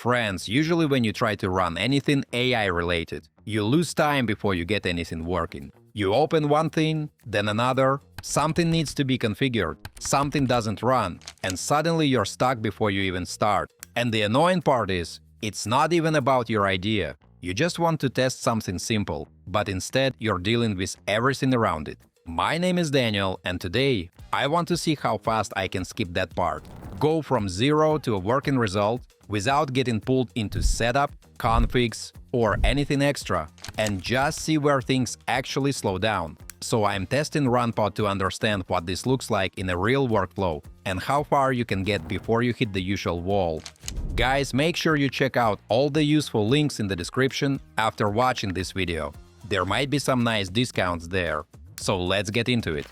Friends, usually when you try to run anything AI related, you lose time before you get anything working. You open one thing, then another, something needs to be configured, something doesn't run, and suddenly you're stuck before you even start. And the annoying part is, it's not even about your idea. You just want to test something simple, but instead you're dealing with everything around it. My name is Daniel, and today I want to see how fast I can skip that part. Go from zero to a working result without getting pulled into setup, configs, or anything extra, and just see where things actually slow down. So I'm testing Runpod to understand what this looks like in a real workflow and how far you can get before you hit the usual wall. Guys, make sure you check out all the useful links in the description after watching this video. There might be some nice discounts there. So let's get into it.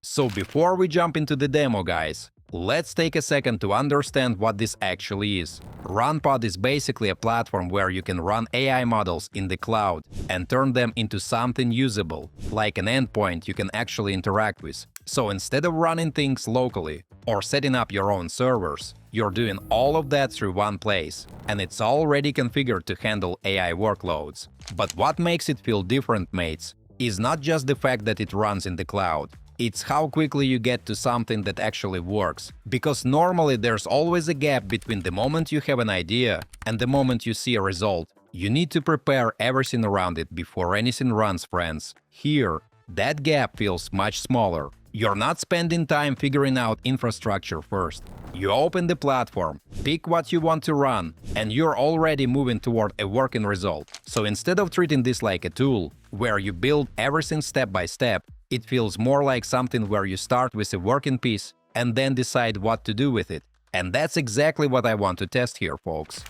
So before we jump into the demo, guys, let's take a second to understand what this actually is. Runpod is basically a platform where you can run AI models in the cloud and turn them into something usable, like an endpoint you can actually interact with. So instead of running things locally or setting up your own servers, you're doing all of that through one place, and it's already configured to handle AI workloads. But what makes it feel different, mates, is not just the fact that it runs in the cloud. It's how quickly you get to something that actually works. Because normally there's always a gap between the moment you have an idea and the moment you see a result. You need to prepare everything around it before anything runs, friends. Here, that gap feels much smaller. You're not spending time figuring out infrastructure first. You open the platform, pick what you want to run, and you're already moving toward a working result. So instead of treating this like a tool, where you build everything step by step, it feels more like something where you start with a working piece and then decide what to do with it. And that's exactly what I want to test here, folks.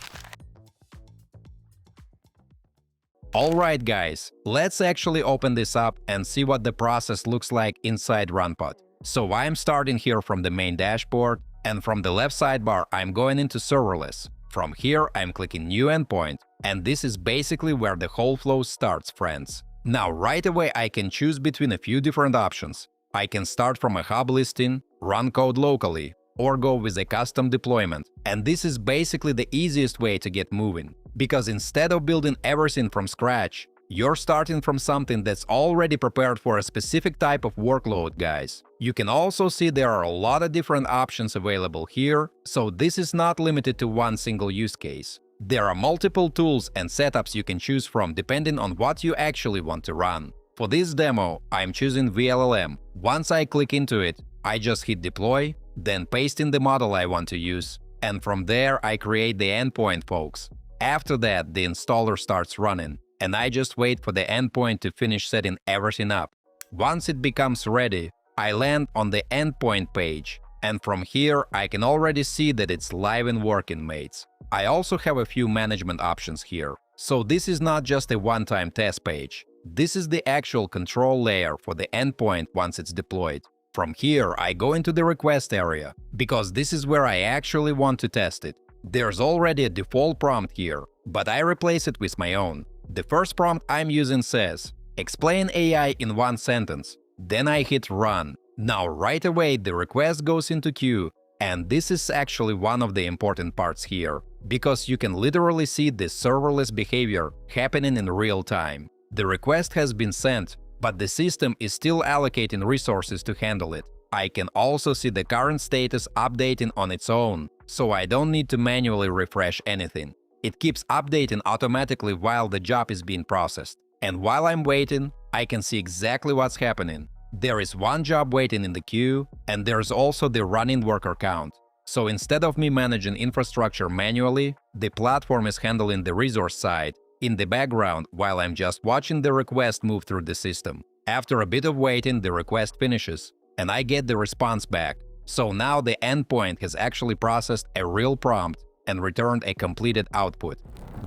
Alright guys, let's actually open this up and see what the process looks like inside Runpod. So I'm starting here from the main dashboard, and from the left sidebar I'm going into serverless. From here I'm clicking new endpoint, and this is basically where the whole flow starts, friends. Now right away I can choose between a few different options. I can start from a hub listing, run code locally, or go with a custom deployment. And this is basically the easiest way to get moving. Because instead of building everything from scratch, you're starting from something that's already prepared for a specific type of workload, guys. You can also see there are a lot of different options available here, so this is not limited to one single use case. There are multiple tools and setups you can choose from depending on what you actually want to run. For this demo, I'm choosing VLLM. Once I click into it, I just hit deploy, then paste in the model I want to use, and from there I create the endpoint, folks. After that, the installer starts running, and I just wait for the endpoint to finish setting everything up. Once it becomes ready, I land on the endpoint page, and from here I can already see that it's live and working, mates. I also have a few management options here. So this is not just a one-time test page. This is the actual control layer for the endpoint once it's deployed. From here, I go into the request area, because this is where I actually want to test it. There's already a default prompt here, but I replace it with my own. The first prompt I'm using says, "Explain AI in one sentence." Then I hit run. Now right away the request goes into queue, and this is actually one of the important parts here, because you can literally see this serverless behavior happening in real time. The request has been sent, but the system is still allocating resources to handle it. I can also see the current status updating on its own, so I don't need to manually refresh anything. It keeps updating automatically while the job is being processed. And while I'm waiting, I can see exactly what's happening. There is one job waiting in the queue, and there's also the running worker count. So instead of me managing infrastructure manually, the platform is handling the resource side in the background while I'm just watching the request move through the system. After a bit of waiting, the request finishes, and I get the response back. So now the endpoint has actually processed a real prompt and returned a completed output.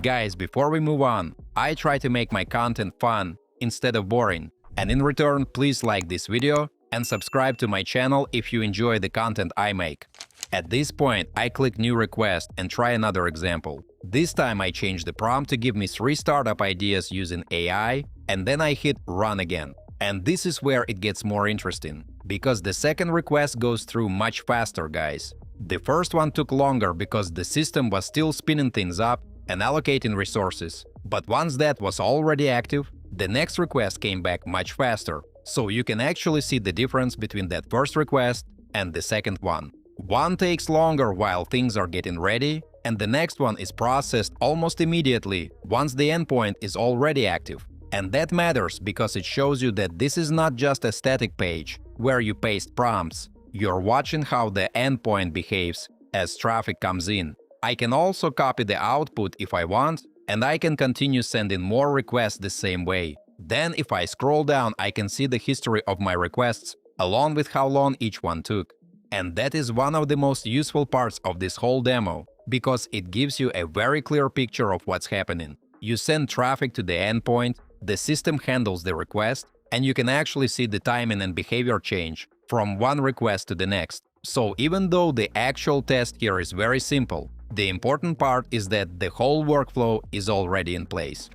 Guys, before we move on, I try to make my content fun instead of boring. And in return, please like this video and subscribe to my channel if you enjoy the content I make. At this point, I click New Request and try another example. This time I change the prompt to give me 3 startup ideas using AI, and then I hit Run again. And this is where it gets more interesting, because the second request goes through much faster, guys. The first one took longer because the system was still spinning things up and allocating resources. But once that was already active, the next request came back much faster. So you can actually see the difference between that first request and the second one. One takes longer while things are getting ready, and the next one is processed almost immediately once the endpoint is already active. And that matters because it shows you that this is not just a static page where you paste prompts. You're watching how the endpoint behaves as traffic comes in. I can also copy the output if I want, and I can continue sending more requests the same way. Then if I scroll down, I can see the history of my requests along with how long each one took. And that is one of the most useful parts of this whole demo, because it gives you a very clear picture of what's happening. You send traffic to the endpoint, the system handles the request, and you can actually see the timing and behavior change from one request to the next. So even though the actual test here is very simple, the important part is that the whole workflow is already in place.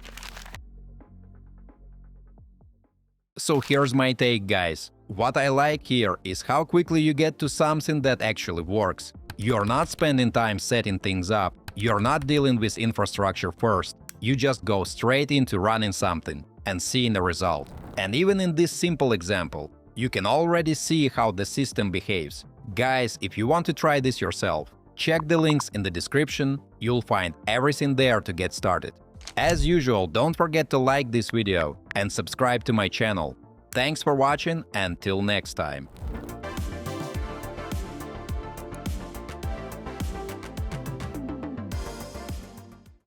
So here's my take, guys. What I like here is how quickly you get to something that actually works. You're not spending time setting things up, you're not dealing with infrastructure first. You just go straight into running something and seeing the result. And even in this simple example, you can already see how the system behaves. Guys, if you want to try this yourself, check the links in the description, you'll find everything there to get started. As usual, don't forget to like this video and subscribe to my channel. Thanks for watching, and till next time.